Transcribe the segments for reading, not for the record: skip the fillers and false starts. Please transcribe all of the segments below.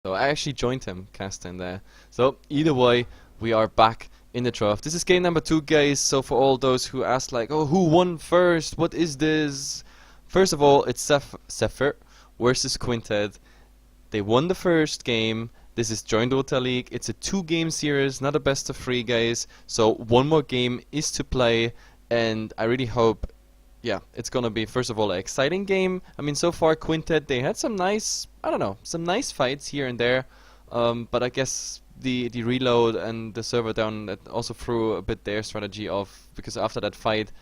So I actually joined him casting there. So either way, we are back in the draft. This is game number 2, guys. So for all those who asked like, oh, who won first? What is this? First of all, it's Zephyr versus Quintet. They won the first game. This is joinDOTA League. It's a 2-game series, not a best of 3, guys. So one more game is to play, and I really hope, yeah, it's gonna be first of all an exciting game. I mean, so far Quintet, they had some nice, I don't know, some nice fights here and there, but I guess the reload and the server down that also threw a bit their strategy off, because after that fight,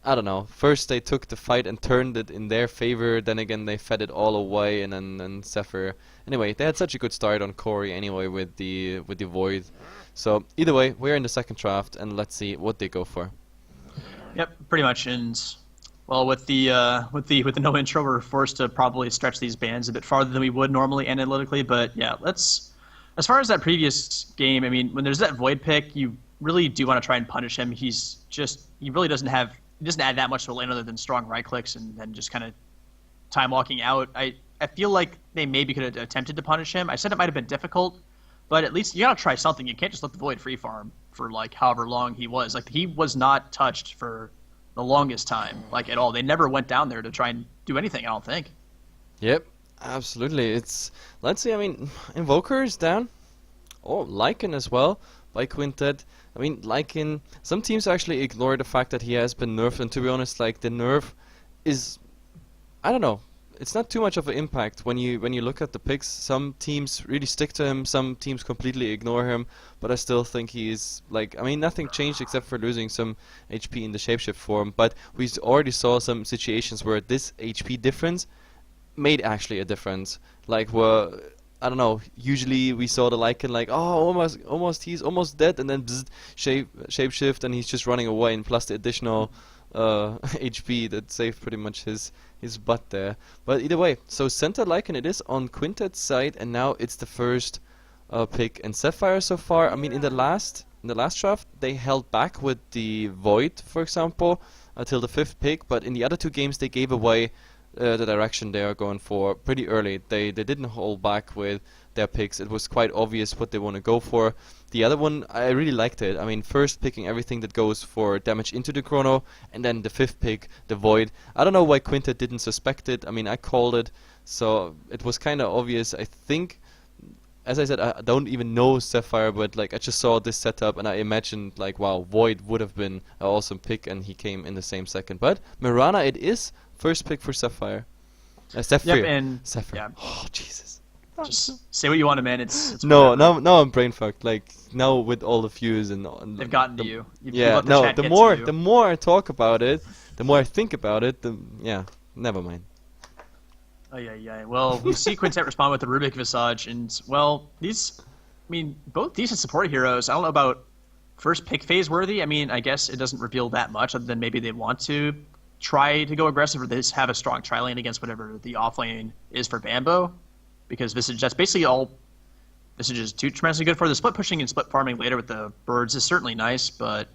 I don't know, first they took the fight and turned it in their favor, then again they fed it all away, and then Zephyr. Anyway, they had such a good start on Corey anyway with the Void. So either way, we're in the second draft, and let's see what they go for. Yep, pretty much. And well, with the no intro, we're forced to probably stretch these bans a bit farther than we would normally analytically. But yeah, let's. As far as that previous game, I mean, when there's that Void pick, you really do want to try and punish him. He really doesn't add that much to a lane other than strong right clicks and then just kind of time walking out. I feel like they maybe could have attempted to punish him. I said it might have been difficult, but at least you gotta try something. You can't just let the Void free farm for like however long he was. Like he was not touched for the longest time, like at all. They never went down there to try and do anything, I don't think. Yep, absolutely. Let's see, I mean, Invoker is down. Oh, Lycan as well by Quintet. I mean, Lycan, some teams actually ignore the fact that he has been nerfed, and to be honest, like, the nerf is, I don't know, it's not too much of an impact when you look at the picks. Some teams really stick to him, some teams completely ignore him, but I still think he's, like, I mean, nothing changed except for losing some HP in the shapeshift form, but we already saw some situations where this HP difference made actually a difference, like where, I don't know, usually we saw the Lycan like, oh, he's almost dead, and then bzzz, shapeshift, and he's just running away, and plus the additional HP that saved pretty much his butt there. But either way, so center Lycan it is on Quintet's side, and now it's the first pick. And Zephyr so far, I mean, in the last draft, they held back with the Void, for example, until the 5th pick, but in the other 2 games they gave away the direction they are going for pretty early. They didn't hold back with their picks. It was quite obvious what they want to go for. The other one, I really liked it. I mean, first picking everything that goes for damage into the chrono, and then the 5th pick, the Void. I don't know why Quintet didn't suspect it. I mean, I called it, so it was kind of obvious. I think, as I said, I don't even know Zephyr, but like I just saw this setup and I imagined like, wow, Void would have been an awesome pick, and he came in the same second. But Mirana it is. First pick for Zephyr. Zephyr. Yep, and Zephyr. yeah. Oh, Jesus. Just say what you want to, man. It's no, now I'm brain fucked. Like now with all the views and they've gotten to you. Yeah, no. The more I talk about it, the more I think about it. Yeah, never mind. Oh yeah. Well, we see Quintet respond with the Rubik Visage, and well, both decent support heroes. I don't know about first pick phase worthy. I mean, I guess it doesn't reveal that much, other than maybe they want to try to go aggressive, or they have a strong tri lane against whatever the off lane is for Bambo, because Visage, that's basically all Visage is too tremendously good for. The split pushing and split farming later with the birds is certainly nice, but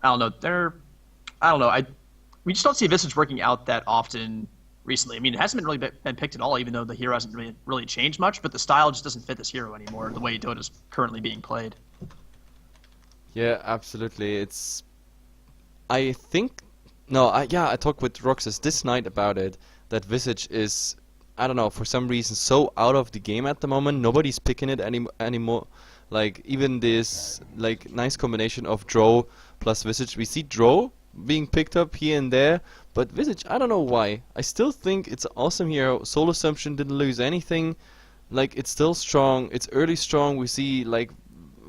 I don't know. We just don't see Visage working out that often recently. I mean, it hasn't really been picked at all, even though the hero hasn't really changed much, but the style just doesn't fit this hero anymore, the way Dota is currently being played. Yeah, absolutely. I think. No, I talked with Roxas this night about it, that Visage is, I don't know, for some reason so out of the game at the moment. Nobody's picking it anymore. Like, even this, like, nice combination of Drow plus Visage. We see Drow being picked up here and there, but Visage, I don't know why. I still think it's an awesome hero. Soul Assumption didn't lose anything. Like, it's still strong. It's early strong. We see, like,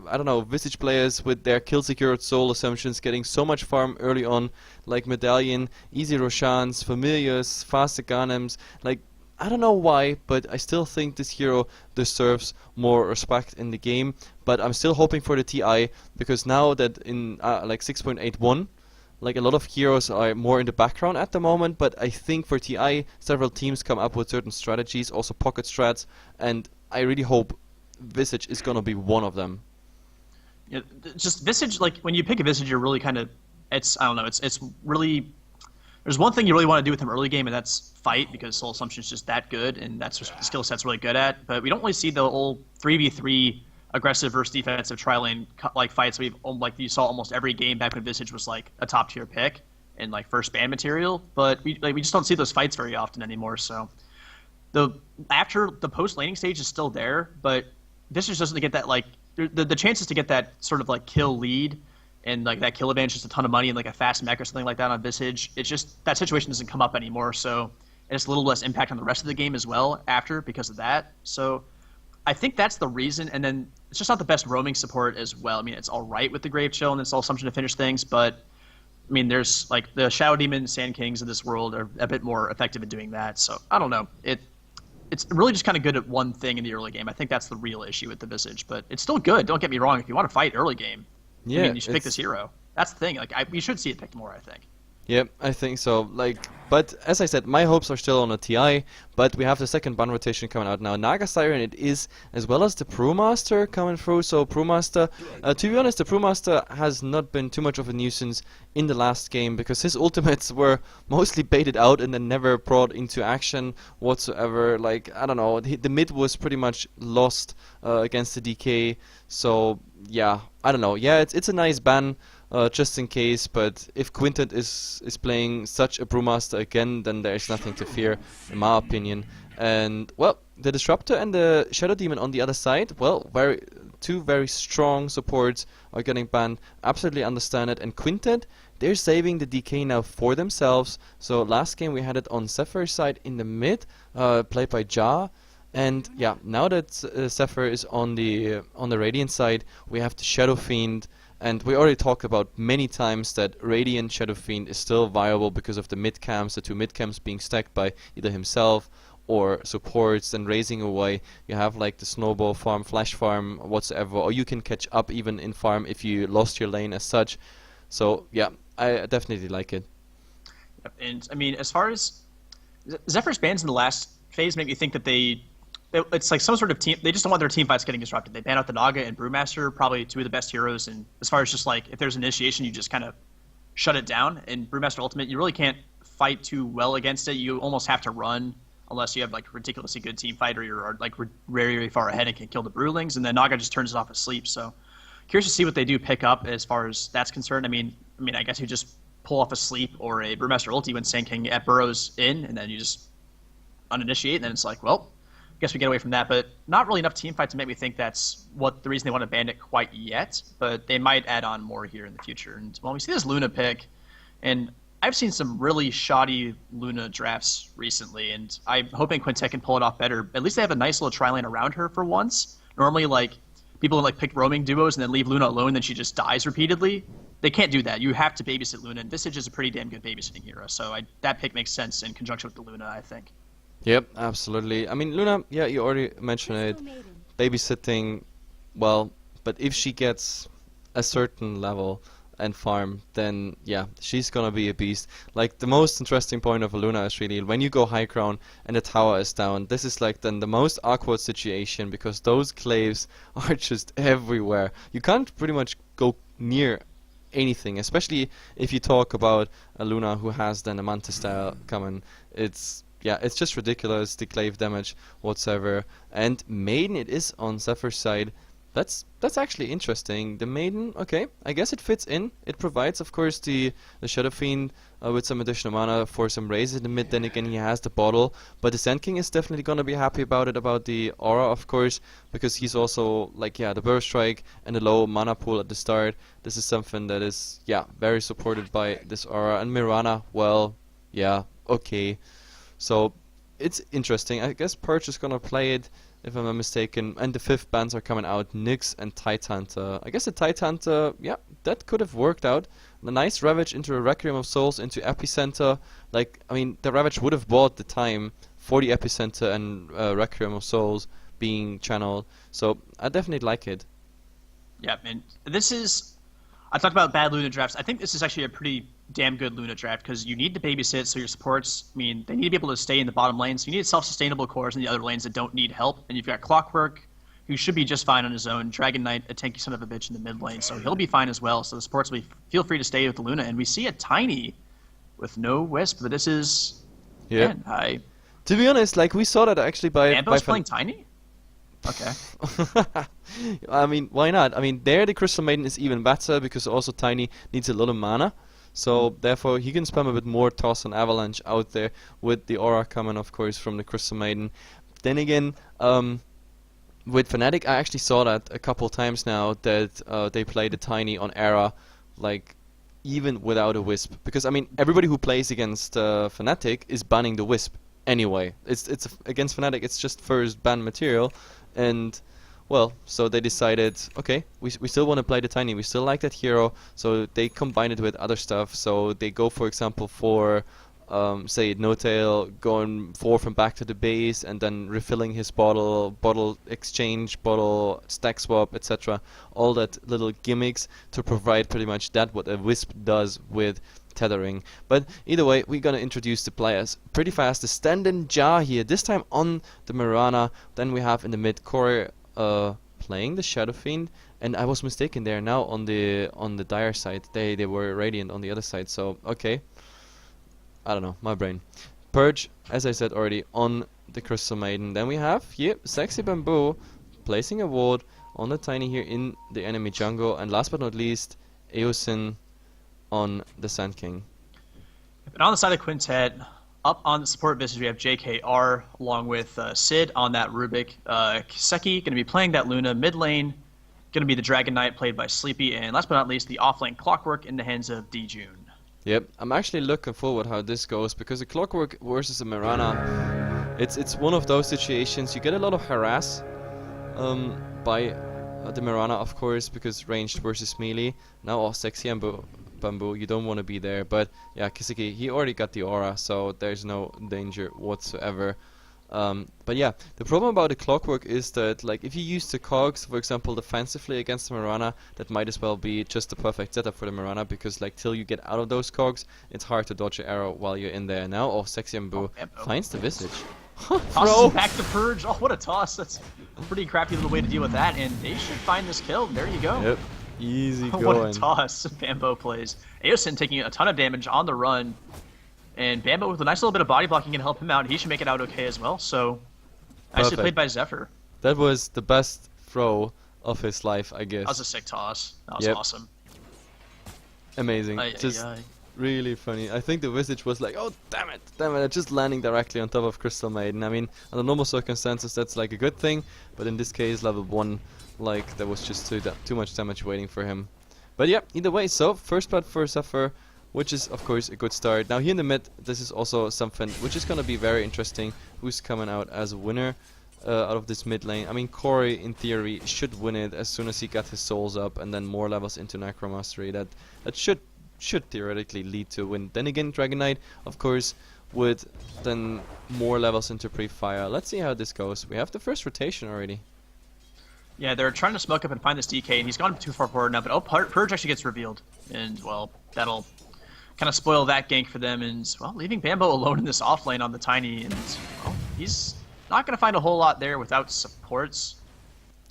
I don't know, Visage players with their kill secured Soul Assumptions getting so much farm early on, like Medallion, Easy Roshans, Familiars, Fast Ghanems. Like, I don't know why, but I still think this hero deserves more respect in the game. But I'm still hoping for the TI, because now that in like 6.81, like a lot of heroes are more in the background at the moment, but I think for TI several teams come up with certain strategies, also pocket strats, and I really hope Visage is gonna be one of them. Yeah, just Visage, like when you pick a Visage, you're really kind of, I don't know, it's really There's one thing you really want to do with him early game, and that's fight, because Soul Assumption is just that good, and that's what the skill set's really good at. But we don't really see the old 3v3 aggressive versus defensive tri-lane like fights like you saw almost every game back when Visage was like a top tier pick and like first ban material. But we just don't see those fights very often anymore. So after the post laning stage is still there, but Visage doesn't get that like the chances to get that sort of like kill lead and like that kill advantage, just a ton of money and like a fast mech or something like that on Visage. It's just that situation doesn't come up anymore. So it's a little less impact on the rest of the game as well after because of that. So I think that's the reason. And then it's just not the best roaming support as well. I mean, it's all right with the Grave Chill and it's all Assumption to finish things, but I mean, there's like the Shadow Demon, Sand Kings of this world are a bit more effective at doing that. So I don't know. It's really just kind of good at one thing in the early game. I think that's the real issue with the Visage, but it's still good. Don't get me wrong. If you want to fight early game, Yeah, I mean, you should pick this hero. That's the thing. Like, you should see it picked more, I think. Yep, I think so. Like, but as I said, my hopes are still on a TI. But we have the second ban rotation coming out now. Naga Siren it is, as well as the Brewmaster coming through. So Brewmaster, to be honest, the Brewmaster has not been too much of a nuisance in the last game because his ultimates were mostly baited out and then never brought into action whatsoever. Like, I don't know, the mid was pretty much lost against the DK. So yeah, I don't know. Yeah, it's a nice ban. Just in case, but if Quintet is playing such a Brewmaster again, then there's nothing to fear, in my opinion. And, well, the Disruptor and the Shadow Demon on the other side, well, two very strong supports are getting banned. Absolutely understand it. And Quintet, they're saving the DK now for themselves. So last game we had it on Zephyr's side in the mid, played by Ja. And yeah, now that Zephyr is on the Radiant side, we have the Shadow Fiend. And we already talked about many times that Radiant Shadow Fiend is still viable because of the mid camps, the two mid camps being stacked by either himself or supports and raising away. You have like the snowball farm, flash farm, whatsoever, or you can catch up even in farm if you lost your lane as such. So yeah, I definitely like it. Yep. And I mean, as far as Zephyr's bans in the last phase make me think that it's like some sort of team. They just don't want their team fights getting disrupted. They ban out the Naga and Brewmaster, probably two of the best heroes. And as far as just like if there's initiation, you just kind of shut it down. And Brewmaster Ultimate, you really can't fight too well against it. You almost have to run unless you have like ridiculously good team fight or you're like very, very far ahead and can kill the Brewlings. And then Naga just turns it off asleep. So curious to see what they do pick up as far as that's concerned. I mean, I guess you just pull off a sleep or a Brewmaster ulti when Sand King at Burrows in, and then you just uninitiate, and then it's like, well, guess we get away from that, but not really enough team fight to make me think that's the reason they want to ban it quite yet, but they might add on more here in the future. And well, we see this Luna pick, and I've seen some really shoddy Luna drafts recently, and I'm hoping Quintet can pull it off better. At least they have a nice little tri-lane around her for once. Normally, like, people like pick roaming duos and then leave Luna alone, then she just dies repeatedly. They can't do that. You have to babysit Luna, and Visage is a pretty damn good babysitting hero, so that pick makes sense in conjunction with the Luna, I think. Yep, absolutely. I mean, Luna, yeah, you already mentioned it. Babysitting, well, but if she gets a certain level and farm, then yeah, she's gonna be a beast. Like, the most interesting point of a Luna is really when you go high ground and the tower is down. This is like then the most awkward situation because those claves are just everywhere. You can't pretty much go near anything, especially if you talk about a Luna who has then a Manta style coming. Yeah, it's just ridiculous, the clave damage whatsoever. And Maiden, it is on Zephyr's side. That's actually interesting. The Maiden, okay, I guess it fits in. It provides, of course, the Shadow Fiend with some additional mana for some raises in the mid. Then again, he has the bottle. But the Sand King is definitely going to be happy about it, about the aura, of course, because he's also, like, yeah, the Burst Strike and the low mana pool at the start. This is something that is, yeah, very supported by this aura. And Mirana, well, yeah, okay. So it's interesting. I guess Perch is gonna play it, if I'm not mistaken. And the 5th bans are coming out, Nyx and Tidehunter. I guess the Tidehunter, yeah, that could have worked out. A nice Ravage into a Requiem of Souls into Epicenter. Like, I mean, the Ravage would have bought the time for the Epicenter and Requiem of Souls being channeled. So I definitely like it. Yeah, and I talked about bad Luna drafts. I think this is actually a pretty damn good Luna draft because you need to babysit, so your supports, they need to be able to stay in the bottom lane, so you need self-sustainable cores in the other lanes that don't need help, and you've got Clockwork, who should be just fine on his own, Dragon Knight, a tanky son of a bitch in the mid lane, so he'll be fine as well, so the supports will feel free to stay with the Luna, and we see a Tiny with no Wisp, but this is... Yeah. Man, To be honest, like we saw that actually by Bambo's playing Tiny? Okay. I mean, why not? I mean, there the Crystal Maiden is even better because also Tiny needs a lot of mana. So therefore he can spam a bit more Toss and Avalanche out there with the aura coming, of course, from the Crystal Maiden. Then again, with Fnatic, I actually saw that a couple times now that they play the Tiny on Era, like even without a Wisp. Because I mean, everybody who plays against Fnatic is banning the Wisp anyway. It's against Fnatic. It's just first ban material, and well, so they decided, okay, we still want to play the Tiny. We still like that hero, so they combine it with other stuff. So they go, for example, for say No-Tail going forth and back to the base and then refilling his bottle exchange, bottle stack swap, etc. All that little gimmicks to provide pretty much that what a Wisp does with tethering. But either way, we're gonna introduce the players pretty fast. The stand-in Jar here, this time on the Mirana. Then we have in the mid Corey playing the Shadow Fiend, and I was mistaken there. Now on the Dire side, they were Radiant on the other side. So okay. I don't know, my brain. Purge, as I said already, on the Crystal Maiden. Then we have, Sexy Bamboo placing a ward on the Tiny here in the enemy jungle. And last but not least, Eosin on the Sand King. And on the side of Quintet, up on the support business, we have JKR along with Sid on that Rubik. Kiseki going to be playing that Luna mid lane. Going to be the Dragon Knight played by Sleepy. And last but not least, the offlane Clockwork in the hands of D-June. Yep, I'm actually looking forward how this goes, because a Clockwork versus a Mirana, it's one of those situations you get a lot of harass by the Mirana, of course, because ranged versus melee. Now Sexy Bamboo, you don't want to be there, but yeah, Kiseki, he already got the aura, so there's no danger whatsoever. But yeah, the problem about the Clockwork is that, like, if you use the cogs, for example, defensively against the Mirana, that might as well be just the perfect setup for the Mirana, because, like, till you get out of those cogs, it's hard to dodge an arrow while you're in there. Now, Sexy Bamboo finds the Visage. Tosses back to Purge. Oh, what a toss. That's a pretty crappy little way to deal with that, and they should find this kill. There you go. Yep, easy going. What a toss Bambo plays. Eosin taking a ton of damage on the run. And Bambo with a nice little bit of body blocking can help him out. He should make it out okay as well. So, nicely played by Zephyr. That was the best throw of his life, I guess. That was a sick toss. That was awesome. Amazing. Just really funny. I think the Visage was like, oh, damn it, just landing directly on top of Crystal Maiden. I mean, under normal circumstances, that's like a good thing. But in this case, level 1, like, there was just too much damage waiting for him. But yeah, either way, so first blood for Zephyr, which is, of course, a good start. Now, here in the mid, this is also something which is going to be very interesting. Who's coming out as a winner out of this mid lane? I mean, Corey, in theory, should win it as soon as he got his souls up and then more levels into Necromastery. That should theoretically lead to a win. Then again, Dragon Knight, of course, with then more levels into Pre-Fire. Let's see how this goes. We have the first rotation already. Yeah, they're trying to smoke up and find this DK, and he's gone too far forward now. But Purge actually gets revealed, and, well, that'll kind of spoil that gank for them, and, well, leaving Bambo alone in this offlane on the Tiny, and, well, he's not going to find a whole lot there without supports.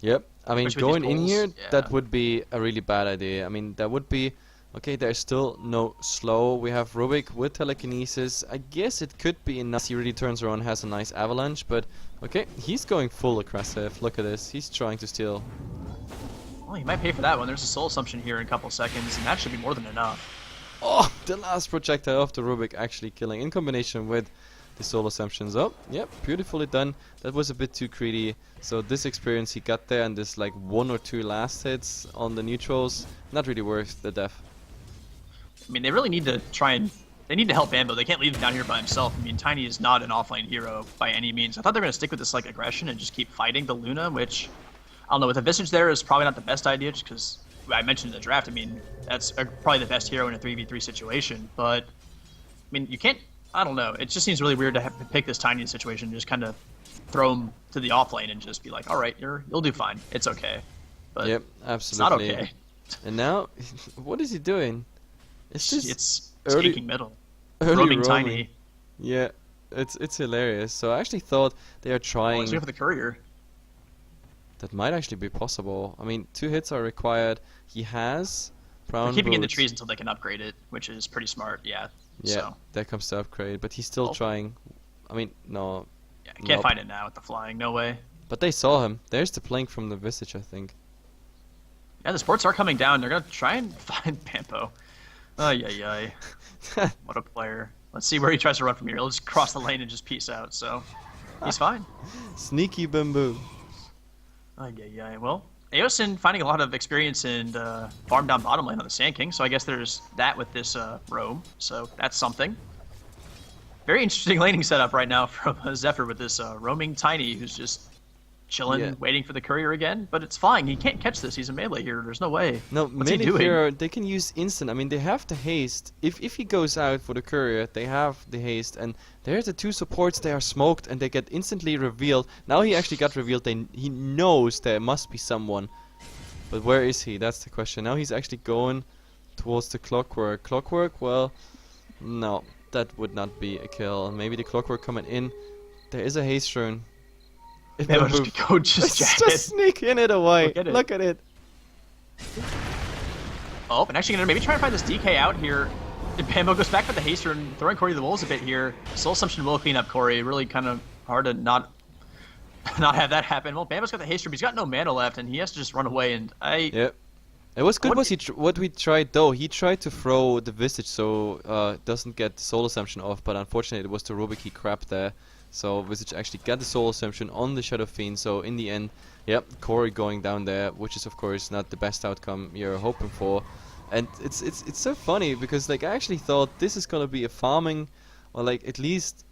Yep, I mean, going in here, yeah, that would be a really bad idea. I mean, that would be... Okay, there's still no slow. We have Rubik with telekinesis. I guess it could be enough. He really turns around, has a nice avalanche, but okay, he's going full aggressive. Look at this, he's trying to steal. Well, he might pay for that one. There's a soul assumption here in a couple seconds, and that should be more than enough. Oh, the last projectile of the Rubik actually killing in combination with the soul assumptions. Oh, yep, beautifully done. That was a bit too greedy. So this experience he got there and this like 1 or 2 last hits on the neutrals, not really worth the death. I mean, they really need to they need to help Bambo. They can't leave him down here by himself. I mean, Tiny is not an offlane hero by any means. I thought they were going to stick with this like aggression and just keep fighting the Luna, which, I don't know, with a Visage there is probably not the best idea just because I mentioned in the draft, I mean, that's probably the best hero in a 3v3 situation, but, I mean, you can't, I don't know, it just seems really weird to have to pick this Tiny situation and just kind of throw him to the offlane and just be like, alright, you'll do fine, it's okay. But yep, absolutely. It's not okay. And now, what is he doing? It's early, taking middle. Roaming Tiny. Yeah, it's hilarious. So I actually thought they are trying... Oh, for the courier. That might actually be possible. I mean, 2 hits are required. He has brown They're keeping boots. in the trees until they can upgrade it, which is pretty smart, yeah. Yeah, So there comes the upgrade, but he's still trying. I mean, no. yeah, can't Nope. find it now with the flying. No way. But they saw him. There's the plank from the Visage, I think. Yeah, the sports are coming down. They're gonna try and find Bambo. Ay ay ay. What a player. Let's see where he tries to run from here. He'll just cross the lane and just peace out. So he's fine. Sneaky bamboo. Ay ay ay. Well, Aosin finding a lot of experience in farm down bottom lane on the Sand King. So I guess there's that with this roam. So that's something. Very interesting laning setup right now from Zephyr with this roaming Tiny who's just chilling, waiting for the courier again. But it's flying. He can't catch this. He's a melee here. There's no way. No, What's he melee doing? hero, they can use instant. I mean, they have the haste. If he goes out for the courier, they have the haste. And there's the two supports. They are smoked and they get instantly revealed. Now he actually got revealed. He knows there must be someone. But where is he? That's the question. Now he's actually going towards the clockwork. Clockwork? Well, no. That would not be a kill. Maybe the clockwork coming in. There is a haste rune. If Maybe Bamboo- just go just jack it. just sneaking it away. Look at it. Look at it. Oh, and actually gonna maybe try and find this DK out here. And Bambo goes back for the haster and throwing Corey to the wolves a bit here. Soul Assumption will clean up Corey. Really kind of hard to not have that happen. Well, Bambo's got the haster, but he's got no mana left, and he has to just run away. And Yep. It was good. What we tried though? He tried to throw the Visage so doesn't get the Soul Assumption off, but unfortunately it was the Rubik he crapped there. So Visage actually got the Soul Assumption on the Shadow Fiend. So in the end, yep, Corey going down there, which is of course not the best outcome you're hoping for. And it's so funny because like I actually thought this is gonna be a farming, or like at least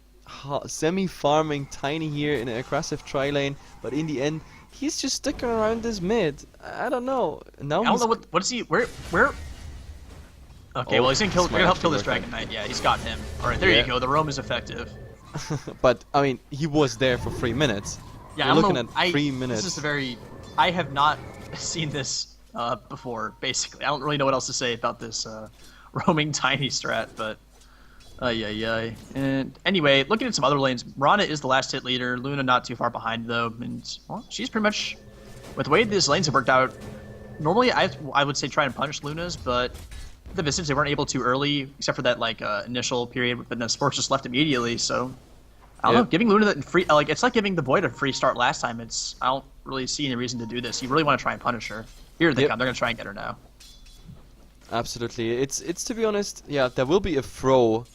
semi-farming Tiny here in an aggressive tri lane, but in the end he's just sticking around this mid. I don't know. Now I don't know what is he where. Okay, well he's gonna help kill this Dragon Knight. Yeah, he's got him. All right, there you go. The roam is effective. But I mean, he was there for 3 minutes. Yeah, We're I don't looking know. at 3 minutes. This is a very. I have not seen this before. Basically, I don't really know what else to say about this roaming Tiny strat, but. Yeah. And anyway, looking at some other lanes, Mirana is the last hit leader. Luna not too far behind though, and well, she's pretty much with the way these lanes have worked out. Normally, I would say try and punish Luna's, but the Visage they weren't able to early, except for that like initial period, but then the sports just left immediately. So I don't know, giving Luna that free it's like giving the Void a free start last time. I don't really see any reason to do this. You really want to try and punish her. Here they come. They're gonna try and get her now. Absolutely. It's to be honest, yeah, there will be a throw.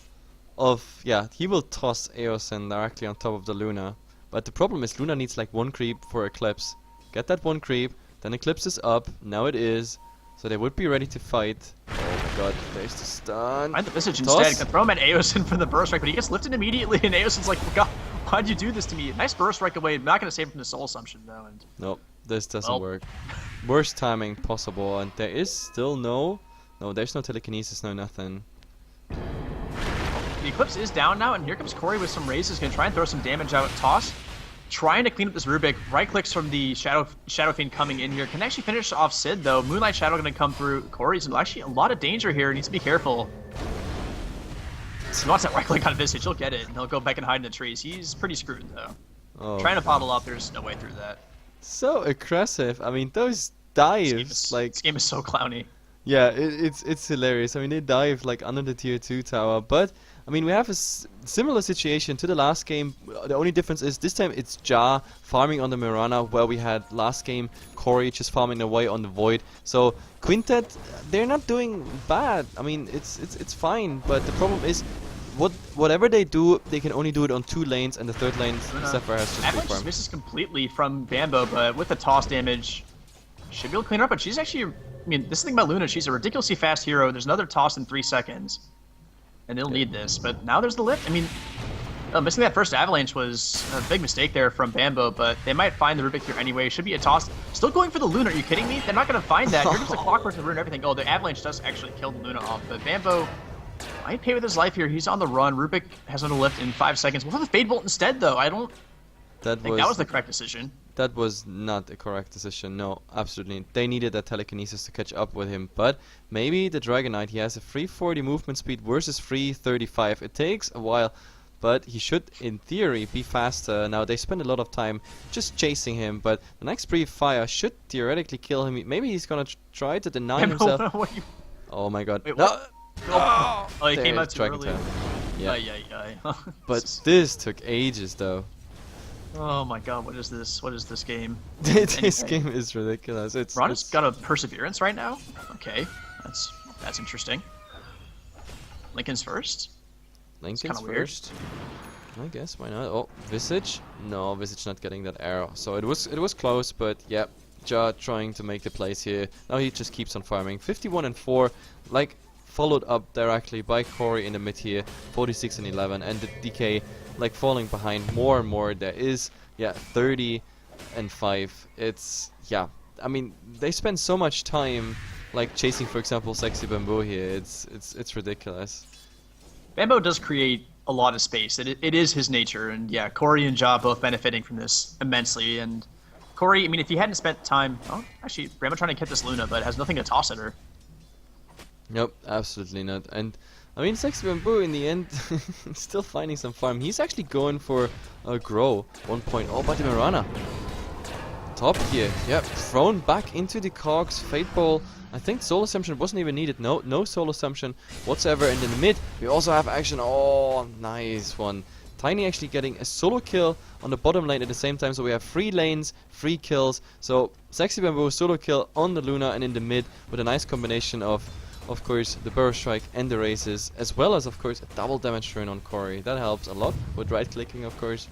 He will toss Eosin directly on top of the Luna. But the problem is Luna needs like 1 creep for Eclipse. Get that 1 creep, then Eclipse is up, now it is. So they would be ready to fight. Oh my god, there's the stun. Find the Visage instead, can throw him at Eosin for the burst strike, but he gets lifted immediately and Eosin's like, God, why'd you do this to me? Nice burst strike away, I'm not going to save him from the Soul Assumption though. And nope, this doesn't work. Worst timing possible, and there is still there's no telekinesis, no nothing. The Eclipse is down now, and here comes Corey with some raises. Going to try and throw some damage out. Toss. Trying to clean up this Rubik. Right clicks from the Shadow Fiend coming in here. Can actually finish off Sid, though. Moonlight Shadow going to come through. Corey's in actually a lot of danger here. Needs to be careful. He wants that right click on Visage. He'll get it, and he'll go back and hide in the trees. He's pretty screwed, though. Oh, Trying to bottle up. There's no way through that. So aggressive. I mean, those dives, This game is so clowny. Yeah, it's hilarious. I mean, they dive like under the tier 2 tower, but I mean, we have a similar situation to the last game. The only difference is this time it's Ja farming on the Mirana, where we had last game Corey just farming away on the Void. So Quintet, they're not doing bad. I mean, it's fine, but the problem is whatever they do, they can only do it on 2 lanes, and the 3rd lane Zephyr has just free Avalanche farm. just misses completely from Bambo, but with the toss damage, should be able to clean her up. But she's actually, I mean, this thing about Luna, she's a ridiculously fast hero. There's another toss in 3 seconds. And they'll need this, but now there's the lift. I mean, missing that first avalanche was a big mistake there from Bambo, but they might find the Rubik here anyway. Should be a toss. Still going for the Luna. Are you kidding me? They're not going to find that. Here comes the Clockwork to ruin everything. Oh, the avalanche does actually kill the Luna off, but Bambo might pay with his life here. He's on the run. Rubik has on the lift in 5 seconds. We'll have the Fade Bolt instead, though. I don't think that was the correct decision. That was not a correct decision, no, absolutely. They needed that telekinesis to catch up with him, but maybe the Dragon Knight, he has a 340 movement speed versus 335. It takes a while, but he should, in theory, be faster. Now, they spend a lot of time just chasing him, but the next Brief Fire should theoretically kill him. Maybe he's gonna try to deny himself. What you... Oh my god. Wait, no. Oh, he came There's out too Dragon early. Town. Yeah. Ay. But this took ages though. Oh my god, what is this? What is this game? This game is ridiculous. Ron's got a perseverance right now? Okay, that's interesting. Lincoln's first? Lincoln's weird. first. I guess, why not? Oh, Visage? No, Visage not getting that arrow. So it was close, but yeah, Ja trying to make the plays here. Now he just keeps on farming. 51 and 4, like followed up directly by Corey in the mid here. 46 and 11, and the DK like falling behind more and more. There is 30 and 5. It's I mean, they spend so much time like chasing, for example, Sexy Bamboo here. It's ridiculous. Bambo does create a lot of space. It is his nature, and yeah, Corey and Ja both benefiting from this immensely. And Corey, I mean, if he hadn't spent time, oh, actually, Bambo trying to get this Luna, but has nothing to toss at her. Nope, absolutely not. And I mean, Sexy Bamboo in the end still finding some farm. He's actually going for a grow 1 point. Oh, but the Mirana top here, yep, thrown back into the cogs. Fate Ball. I think Soul Assumption wasn't even needed. No Soul Assumption whatsoever. And in the mid, we also have action. Oh, nice one. Tiny actually getting a solo kill on the bottom lane at the same time. So we have 3 lanes, 3 kills. So Sexy Bamboo solo kill on the Luna and in the mid with a nice combination of course, the Burrow Strike and the Races, as well as, of course, a double damage turn on Corey. That helps a lot with right-clicking, of course.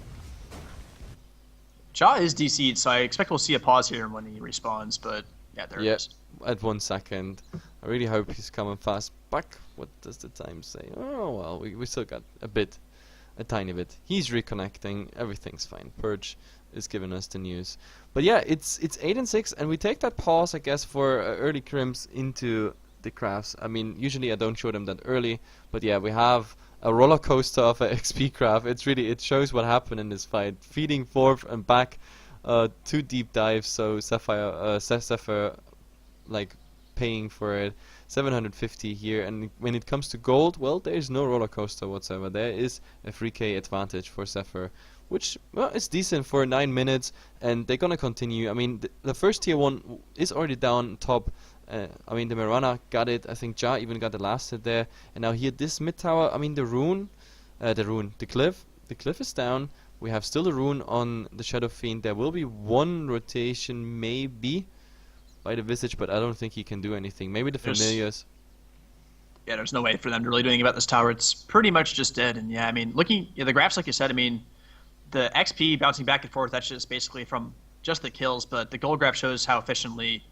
Ja is DC'd, so I expect we'll see a pause here when he respawns, but yeah, there it is. At 1 second. I really hope he's coming fast back. What does the time say? Oh, well, we still got a tiny bit. He's reconnecting. Everything's fine. Purge is giving us the news. But yeah, it's 8 and 6, and we take that pause, I guess, for early crimps into the crafts. I mean, usually I don't show them that early, but yeah, we have a roller coaster of a XP craft. It shows what happened in this fight. Feeding forth and back, 2 deep dives. So Zephyr, like paying for it. 750 here, and when it comes to gold, well, there is no roller coaster whatsoever. There is a 3k advantage for Zephyr, which, well, is decent for 9 minutes, and they're gonna continue. I mean, the first tier 1 is already down top. I mean, the Mirana got it. I think Ja even got the last hit there. And now here, this mid tower, I mean, the cliff is down. We have still a rune on the Shadow Fiend. There will be 1 rotation, maybe, by the Visage, but I don't think he can do anything. Maybe the Familiars. Yeah, there's no way for them to really do anything about this tower. It's pretty much just dead. And yeah, I mean, looking at the graphs, like you said, I mean, the XP bouncing back and forth, that's just basically from just the kills, but the gold graph shows how efficiently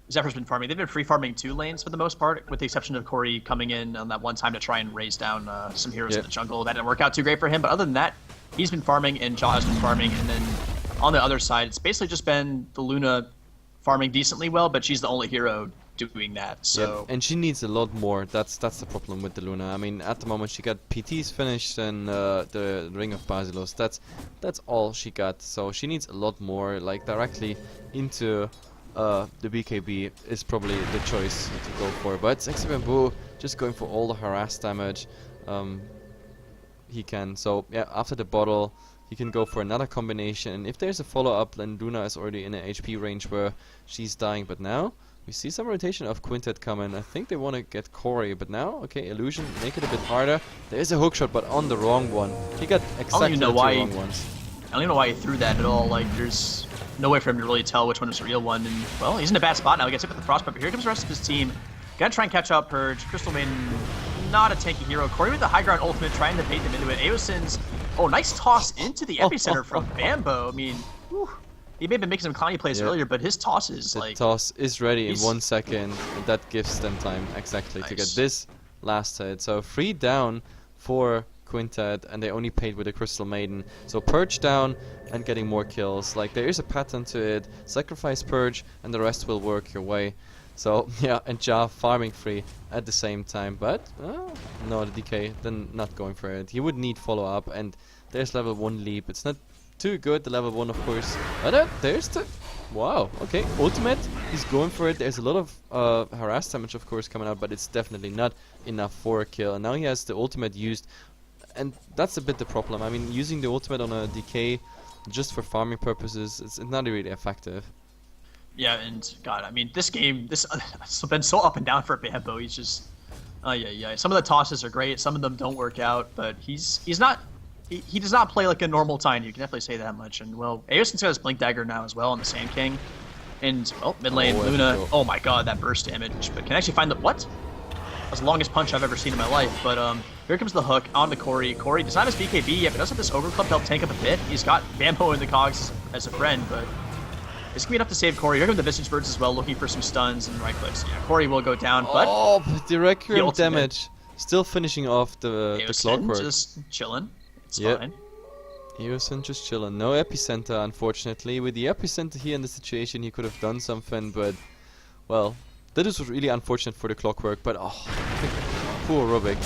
Zephyr's been farming. They've been free farming 2 lanes for the most part, with the exception of Corey coming in on that one time to try and raise down some heroes in the jungle. That didn't work out too great for him, but other than that, he's been farming and Ja has been farming. And then on the other side, it's basically just been the Luna farming decently well, but she's the only hero doing that. So and she needs a lot more. That's the problem with the Luna. I mean, at the moment she got PTs finished and the Ring of Basilos. That's all she got. So she needs a lot more. Like directly into the BKB is probably the choice to go for. But Sexy Bamboo just going for all the harass damage he can. So yeah, after the bottle, he can go for another combination. And if there's a follow-up, then Luna is already in an HP range where she's dying. But now we see some rotation of Quintet coming. I think they want to get Corey, but now, okay, Illusion, make it a bit harder. There is a hookshot, but on the wrong one. He got exactly the 2 wrong ones. I don't even know why he threw that at all. Like, there's no way for him to really tell which one is the real one. And, well, he's in a bad spot now. He gets hit with the Frostbite, but here comes the rest of his team. Gotta try and catch up. Purge, Crystal Maiden, not a tanky hero. Corey with the high ground ultimate, trying to bait them into it. Aosin's, nice toss into the epicenter from Bambo. I mean, whew. He may have been making some clowny plays earlier, but his toss is the like... toss is ready in 1 second, and that gives them time exactly to get this last hit. So 3 down for Quintet, and they only paid with a Crystal Maiden. So Purge down and getting more kills. Like, there is a pattern to it. Sacrifice Purge, and the rest will work your way. So, yeah, and Ja farming free at the same time. But, no, the DK, then not going for it. He would need follow-up, and there's level 1 leap. It's not too good, the level 1, of course. But there's the... Wow, okay, ultimate. He's going for it. There's a lot of harass damage, of course, coming out, but it's definitely not enough for a kill. And now he has the ultimate used, and that's a bit the problem. I mean, using the ultimate on a DK just for farming purposes, it's not really effective. Yeah, and God, I mean, this game, this has been so up and down for Bambo. He's just Oh yeah. Some of the tosses are great. Some of them don't work out, but he's not. He does not play like a normal Tiny. You can definitely say that much. And well, Aosin's got his Blink Dagger now as well on the Sand King. And well, mid lane Luna. Oh my God, that burst damage! But can actually find the what? That's the longest punch I've ever seen in my life. But here comes the hook on to Corey. Corey does not have his BKB yet, but does have this Overclub to help tank up a bit. He's got Bambo in the cogs as a friend, but it's gonna be enough to save Corey. Here come the Visage Birds as well, looking for some stuns and right clicks. Yeah, Corey will go down, but the recurrent damage still finishing off the clockwork. Just chilling. It's fine. Eosin just chilling. No epicenter, unfortunately. With the epicenter here in the situation, he could have done something, but well, that is really unfortunate for the clockwork. But poor Rubik.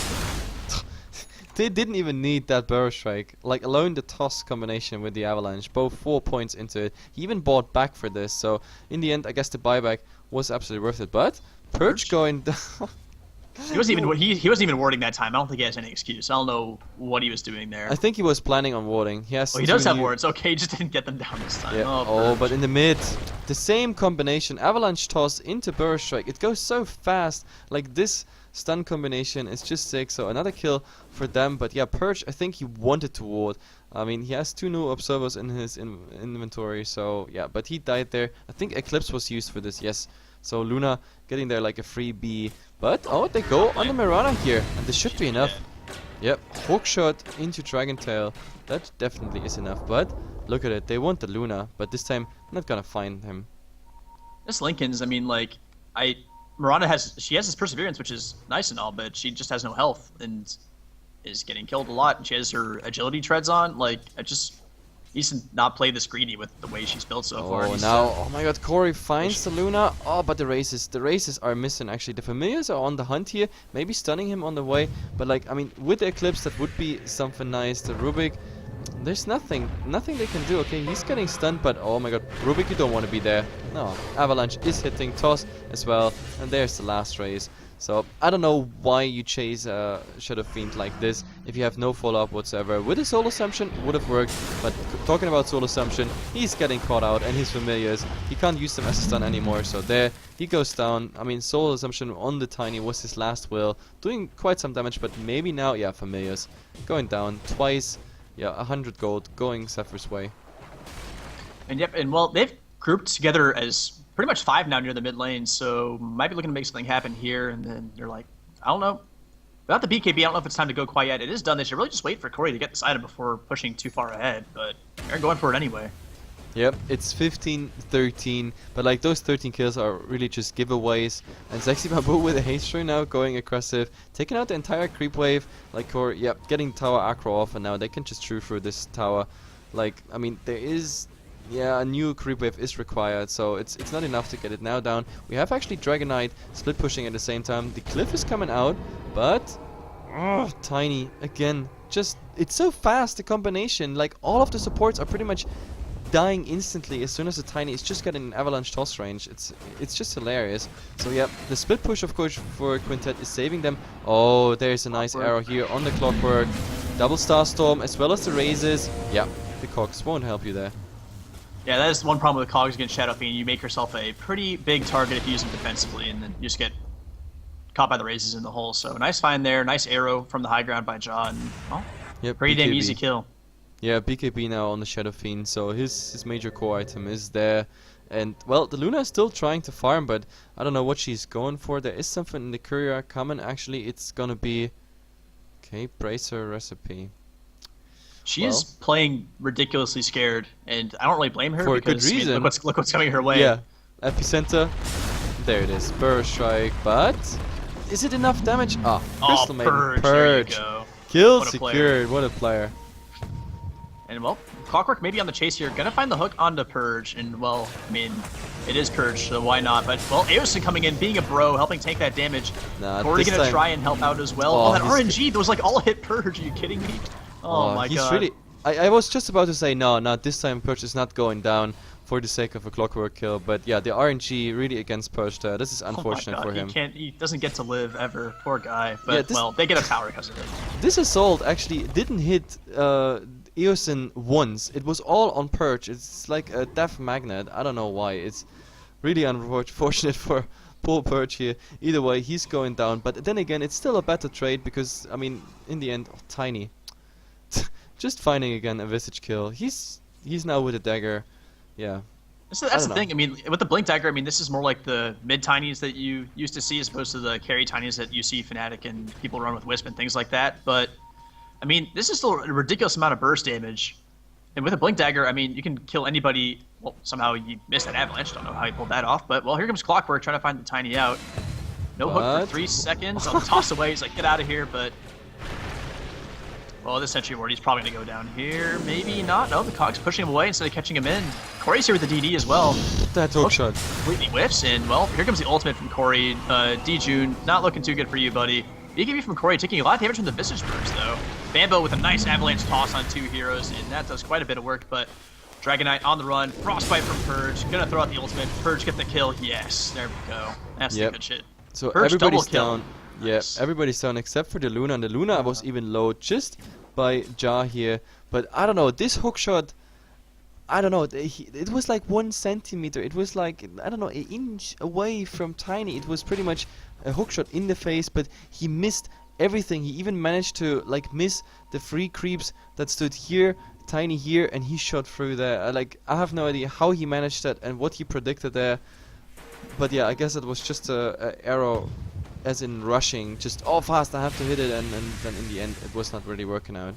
They didn't even need that Burrow Strike. Like, alone the toss combination with the Avalanche, both 4 points into it. He even bought back for this, so in the end, I guess the buyback was absolutely worth it. But Purge going down. He wasn't even warding that time. I don't think he has any excuse. I don't know what he was doing there. I think he was planning on warding. He does have wards. Okay, he just didn't get them down this time. Yeah. Oh, but in the mid, the same combination, Avalanche toss into Burrow Strike. It goes so fast. Like, this stun combination is just sick. So another kill for them. But yeah, Purge, I think he wanted to ward. I mean, he has 2 new observers in his inventory. So yeah, but he died there. I think Eclipse was used for this. Yes. So Luna getting there like a free B. But they go on the Mirana here, and this should be enough. Yep, hook shot into Dragon Tail. That definitely is enough. But look at it, they want the Luna, but this time not gonna find him. This Linken's, I mean, like, Mirana has this perseverance, which is nice and all, but she just has no health and is getting killed a lot. And she has her agility treads on. Like, needs to not play this greedy with the way she's built so far. Oh my God, Corey finds the Luna. Oh, but the races are missing actually. The Familiars are on the hunt here, maybe stunning him on the way. But like, I mean, with the Eclipse, that would be something nice. The Rubik, there's nothing they can do. Okay, he's getting stunned, but oh my God, Rubik, you don't want to be there. No, Avalanche is hitting Toss as well, and there's the last race. So, I don't know why you chase Shadow Fiend like this if you have no follow-up whatsoever. With a Soul Assumption, would have worked, but talking about Soul Assumption, he's getting caught out, and his Familiars, he can't use them as a stun anymore, so there, he goes down. I mean, Soul Assumption on the Tiny was his last will, doing quite some damage, but maybe now, yeah, Familiars, going down twice, yeah, 100 gold, going Zephyr's way. And yep, and well, they've grouped together as pretty much 5 now near the mid lane, so might be looking to make something happen here, and then you're like, I don't know. Without the BKB, I don't know if it's time to go quite yet. It is done. They should really just wait for Corey to get this item before pushing too far ahead, but they're going for it anyway. Yep, it's 15-13, but like those 13 kills are really just giveaways. And Sexy Babu with a haste ray now going aggressive, taking out the entire creep wave. Like Corey, yep, getting tower aggro off, and now they can just chew through this tower. Like, I mean, there is... yeah, a new creep wave is required, so it's not enough to get it now down. We have actually Dragon Knight split pushing at the same time. The cliff is coming out, but Tiny again. Just it's so fast, the combination. Like, all of the supports are pretty much dying instantly as soon as the Tiny is just getting an avalanche toss range. It's just hilarious. So yeah, the split push of course for Quintet is saving them. Oh, there's a nice arrow here on the clockwork. Double Star Storm as well as the raises. Yeah, the cogs won't help you there. Yeah, that is one problem with Cogs against Shadow Fiend. You make yourself a pretty big target if you use them defensively, and then you just get caught by the raises in the hole. So nice find there, nice arrow from the high ground by John. Oh, yep, pretty damn easy kill. Yeah, BKB now on the Shadow Fiend, so his major core item is there. And, well, the Luna is still trying to farm, but I don't know what she's going for. There is something in the courier coming. Actually, it's gonna be... okay, Bracer Recipe. She is playing ridiculously scared, and I don't really blame her for because a good reason. I mean, look what's coming her way. Yeah, Epicenter. There it is. Burrow Strike, but is it enough damage? Ah, Crystal Maiden. Purge. Purge. There you go. Kill secured. What a player. And well, Clockwork maybe on the chase here. Gonna find the hook onto Purge, and well, I mean, it is Purge, so why not? But well, Aosin coming in, being a bro, helping take that damage. Nah, Corey gonna try and help out as well. Oh, that RNG, that was like all hit Purge. Are you kidding me? Oh my god. Really, I was just about to say no, this time Purge is not going down for the sake of a Clockwork kill, but yeah, the RNG really against Purge there. This is unfortunate for him. He doesn't get to live ever, poor guy. But yeah, well, they get a tower because of it. This assault actually didn't hit Eosin once. It was all on Purge. It's like a death magnet. I don't know why. It's really unfortunate for Poor Purge here. Either way, he's going down. But then again, it's still a better trade because, I mean, in the end, Tiny. Just finding again a Visage kill. He's now with a dagger. Yeah. So that's the thing. I mean, with the Blink Dagger, I mean, this is more like the mid tinies that you used to see as opposed to the carry tinies that you see Fnatic and people run with Wisp and things like that. But, I mean, this is still a ridiculous amount of burst damage. And with a Blink Dagger, I mean, you can kill anybody. Well, somehow you missed that Avalanche. Don't know how you pulled that off. But, well, here comes Clockwork trying to find the tiny out. No hook for 3 seconds. I'll toss away. He's like, get out of here. But, well, this Sentry Ward, he's probably going to go down here. Maybe not. No, the Cog's pushing him away instead of catching him in. Corey's here with the DD as well. That hook shot completely whiffs. And, well, here comes the ultimate from Corey. D-June, not looking too good for you, buddy. BKB from Corey taking a lot of damage from the Visage Burst, though. Bambo with a nice Avalanche toss on 2 heroes, and that does quite a bit of work, but Dragon Knight on the run. Frostbite from Purge. Gonna throw out the ultimate. Purge get the kill. Yes, there we go. That's the good shit. So Purge everybody's double down. Kill. Yeah, Nice. everybody's down except for the Luna, and the Luna was even low just by Jar here. But I don't know, this hook shot, I don't know, it was like 1 centimeter. It was like, I don't know, an inch away from Tiny. It was pretty much a hook shot in the face, but he missed everything. He even managed to like miss the 3 creeps that stood here, Tiny here, and he shot through there. I have no idea how he managed that and what he predicted there. But yeah, I guess it was just a error, as in rushing, just fast, I have to hit it, and then in the end it was not really working out.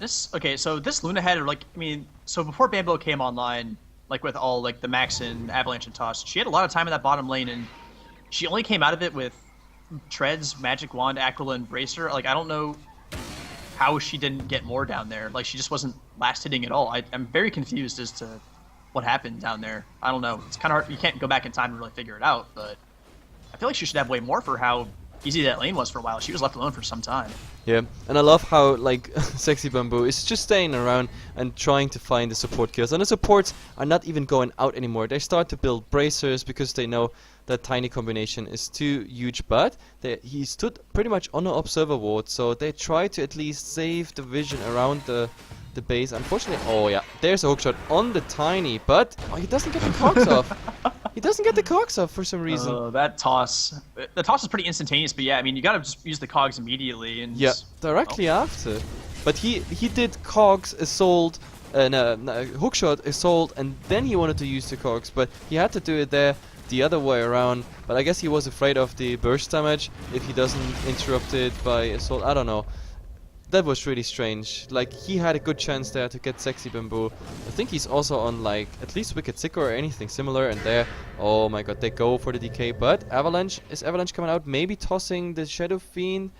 So this Luna had, like, I mean, so before Bambo came online, like with all like the Max and Avalanche and Toss, she had a lot of time in that bottom lane, and she only came out of it with Treads, Magic Wand, Aquila, and Bracer. Like, I don't know how she didn't get more down there. Like, she just wasn't last hitting at all. I'm very confused as to what happened down there. I don't know. It's kind of hard. You can't go back in time and really figure it out, but I feel like she should have way more for how easy that lane was for a while. She was left alone for some time. Yeah, and I love how, like, Sexy Bamboo is just staying around and trying to find the support kills. And the supports are not even going out anymore. They start to build bracers because they know that Tiny combination is too huge. But he stood pretty much on an observer ward, so they try to at least save the vision around the base. Unfortunately, oh yeah, there's a hookshot on the Tiny, but he doesn't get the cogs off. He doesn't get the cogs off for some reason. That toss. The toss is pretty instantaneous, but yeah, I mean, you gotta just use the cogs immediately. And yeah, directly after. But he did cogs, assault, hookshot, assault, and then he wanted to use the cogs, but he had to do it there the other way around. But I guess he was afraid of the burst damage if he doesn't interrupt it by assault. I don't know. That was really strange. Like, he had a good chance there to get Sexy Bamboo. I think he's also on, like, at least Wicked Sicker or anything similar. And there, oh my god, they go for the DK. But Avalanche, is Avalanche coming out? Maybe tossing the Shadow Fiend?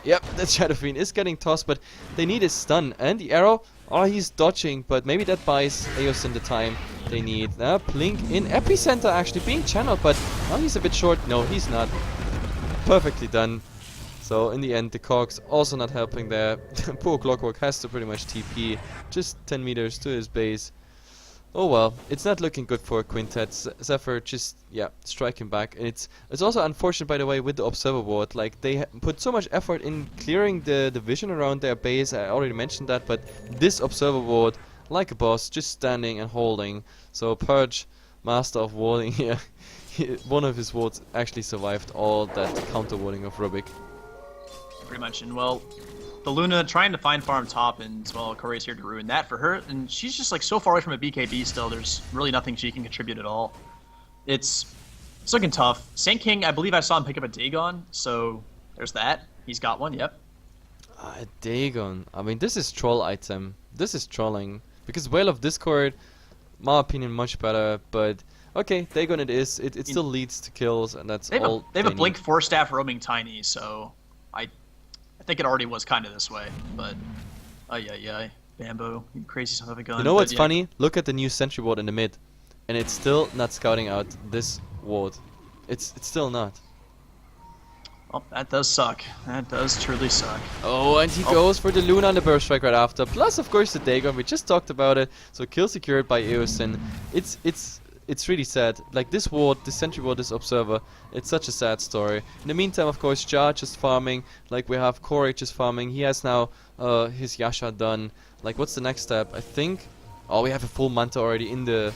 Yep, that Shadow Fiend is getting tossed, but they need a stun. And the arrow, oh, he's dodging, but maybe that buys Eosin the time they need. Blink in Epicenter actually being channeled, but oh, he's a bit short. No, he's not. Perfectly done. So in the end, the cogs also not helping there. Poor Clockwork has to pretty much TP just 10 meters to his base. Oh well, it's not looking good for Quintet. Zephyr just, yeah, striking back. And it's also unfortunate, by the way, with the Observer Ward. Like, they put so much effort in clearing the vision around their base. I already mentioned that, but this Observer Ward, like a boss, just standing and holding. So Purge, master of warding here, one of his wards actually survived all that counter warding of Rubik. Pretty much, and well, the Luna trying to find farm top, and well, Corey's here to ruin that for her, and she's just like so far away from a BKB still, there's really nothing she can contribute at all. It's looking tough. Saint King, I believe I saw him pick up a Dagon, so there's that. He's got one, yep. Dagon. I mean, this is troll item. This is trolling. Because Whale of Discord, my opinion, much better, but okay, Dagon it is. It still leads to kills, and that's all they have a Blink need. 4-staff roaming Tiny, so I think it already was kind of this way, but Bambo, you crazy son of a gun. You know what's funny? Look at the new sentry ward in the mid, and it's still not scouting out this ward. It's still not. Well, that does suck. That does truly suck. Oh, and he goes for the Luna and the Burst Strike right after. Plus, of course, the Dagon. We just talked about it. So kill secured by Eosin. It's really sad. Like, this ward, this sentry ward, this observer, it's such a sad story. In the meantime, of course, Jar just farming. Like, we have Corey just farming. He has now his Yasha done. Like, what's the next step? I think... Oh, we have a full Manta already in the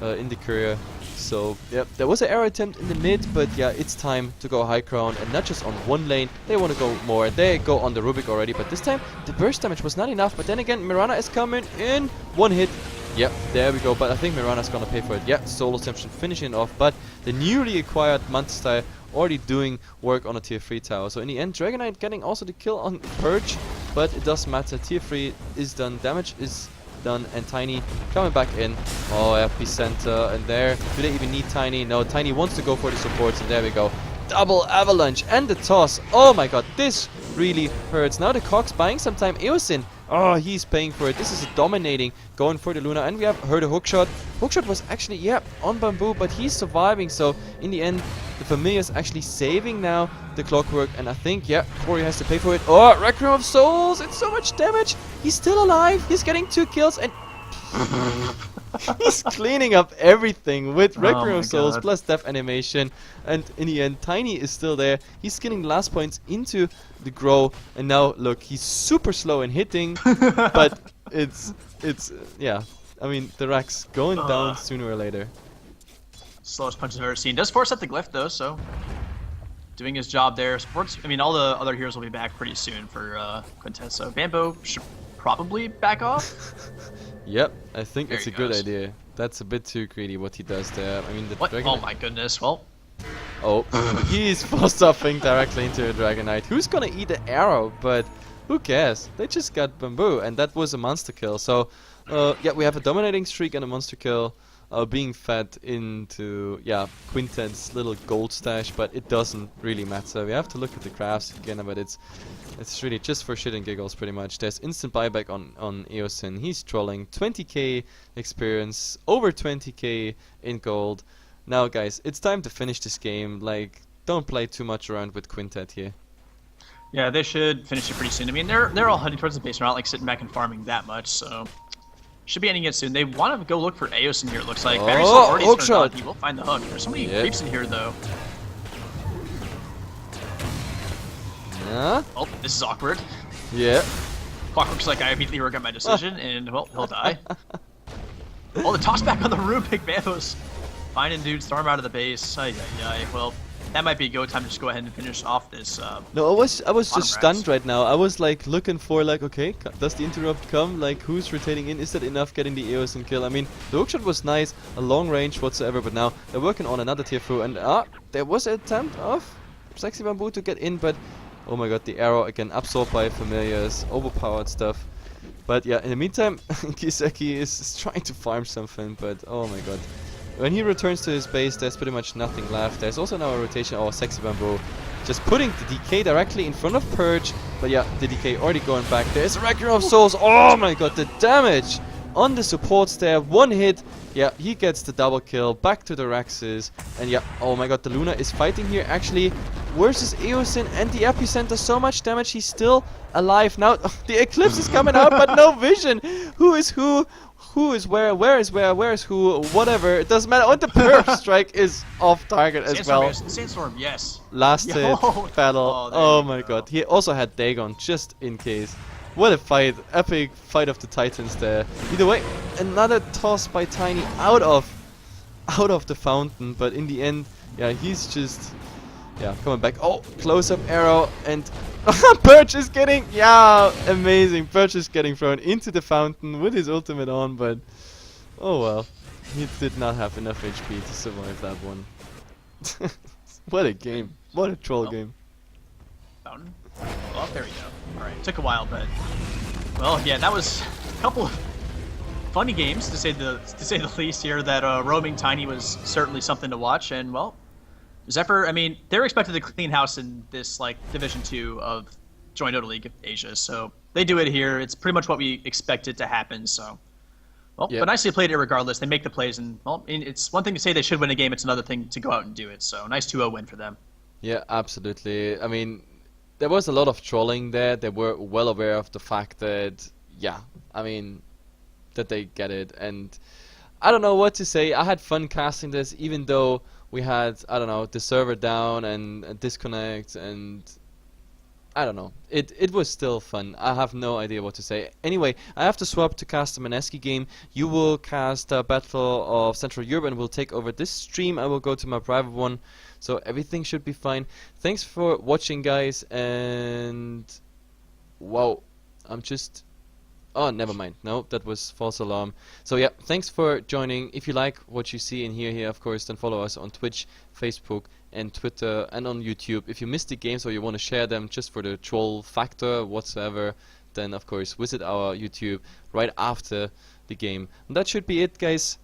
in the courier. So yeah, there was an arrow attempt in the mid, but yeah, it's time to go high ground and not just on one lane. They want to go more. They go on the Rubik already, but this time the burst damage was not enough. But then again, Mirana is coming in. One hit. Yep, there we go. But I think Mirana's gonna pay for it. Yeah, Solo Assumption finishing it off. But the newly acquired Mantis already doing work on a tier 3 tower. So in the end, Dragonite getting also the kill on Purge, but it doesn't matter. Tier 3 is done. Damage is done, and Tiny coming back in. Oh, Epicenter, and there. Do they even need Tiny? No, Tiny wants to go for the supports, and there we go. Double avalanche and the toss. Oh my god, this really hurts. Now the Cox buying some time. Eosin, oh, he's paying for it. This is a dominating, going for the Luna, and we have heard a hookshot. Hookshot was actually, yeah, on Bamboo, but he's surviving. So in the end, the Familiar's actually saving now the Clockwork, and I think, yeah, Corey has to pay for it. Oh, Requiem of Souls, it's so much damage. He's still alive. He's getting 2 kills, and he's cleaning up everything with Requiem of Souls plus Death Animation. And in the end, Tiny is still there. He's getting the last points into the Grow, and now look, he's super slow in hitting, but it's yeah. I mean, the Rack's going down sooner or later. Slowest punch I've ever seen. Does force up the glyph though, so doing his job there. Sports. I mean, all the other heroes will be back pretty soon for Quintet. So Bambo should probably back off. Yep, I think There it's a he good goes. idea. That's a bit too greedy what he does there. I mean, the What? Dragon. Oh my goodness. Well, Oh, he's stuffing directly into a Dragonite. Who's gonna eat the arrow? But who cares? They just got Bamboo, and that was a monster kill. So, yeah, we have a dominating streak and a monster kill being fed into, yeah, Quintet's little gold stash, but it doesn't really matter. We have to look at the graphs again, but it's really just for shit and giggles pretty much. There's instant buyback on Eosin. He's trolling. 20k experience, over 20k in gold. Now, guys, it's time to finish this game. Like, don't play too much around with Quintet here. yeah, they should finish it pretty soon. I mean, they're all heading towards the base. They're not like sitting back and farming that much, so should be ending it soon. They want to go look for Eos in here. It looks like. Battery's already hook turned on. shot. He will find the hook. There's so many creeps in here, though. Yeah. Oh, this is awkward. Yeah. Clockwork's like, I immediately regret my decision, and well, he'll die. Oh, the toss back on the Rubik. Bambo's finding dudes, throw him out of the base. Ay, ay, ay. Well, that might be a go time to just go ahead and finish off this. No, I was bottom just racks. stunned right now. I was like looking for like, okay, does the interrupt come? Like, who's rotating in? Is that enough getting the EOS and kill? I mean, the hookshot was nice, a long range whatsoever, but now they're working on another tier 4, and there was an attempt of Sexy Bamboo to get in, but oh my god, the arrow again absorbed by Familiars, overpowered stuff. But yeah, in the meantime, Kiseki is trying to farm something, but oh my god. When he returns to his base, there's pretty much nothing left. There's also now a rotation. Oh, Sexy Bamboo just putting the DK directly in front of Purge. But yeah, the DK already going back. There's a Requiem of Souls. Oh my god, the damage on the supports there. One hit. Yeah, he gets the double kill. Back to the Raxes. And yeah, oh my god, the Luna is fighting here actually versus Eosin and the Epicenter. So much damage. He's still alive. Now the Eclipse is coming out, but no vision. Who is who? Who is where is where is who, whatever, it doesn't matter. Oh, the Perf strike is off target as well. Sandstorm, yes. Last hit, battle, oh my go. god. He also had Dagon, just in case. What a fight, epic fight of the Titans there. Either way, another toss by Tiny out of the fountain, but in the end, yeah, he's just, yeah, coming back. Oh, close-up arrow, and Perch is getting, yeah, amazing. Perch is getting thrown into the fountain with his ultimate on, but oh well. He did not have enough HP to survive that one. What a game. What a troll game. Fountain. Well, there we go. Alright, took a while, but well, yeah, that was a couple of funny games to say the least here. That roaming Tiny was certainly something to watch, and well, Zephyr, I mean, they're expected to clean house in this, like, Division 2 of joinDOTA League of Asia, so they do it here. It's pretty much what we expected to happen, so well, Yep. but nicely played regardless. They make the plays, and well, it's one thing to say they should win a game, it's another thing to go out and do it, so nice 2-0 win for them. Yeah, absolutely. I mean, there was a lot of trolling there. They were well aware of the fact that, yeah, I mean, that they get it, and I don't know what to say. I had fun casting this, even though we had, I don't know, the server down and a disconnect, and I don't know. It was still fun. I have no idea what to say. Anyway, I have to swap to cast a Maneski game. You will cast Battle of Central Europe and will take over this stream. I will go to my private one. So everything should be fine. Thanks for watching, guys. And wow, I'm just... Oh, never mind. No, that was false alarm. So yeah, thanks for joining. If you like what you see and hear here, of course, then follow us on Twitch, Facebook, and Twitter, and on YouTube. If you missed the games or you want to share them just for the troll factor whatsoever, then of course visit our YouTube right after the game. And that should be it, guys.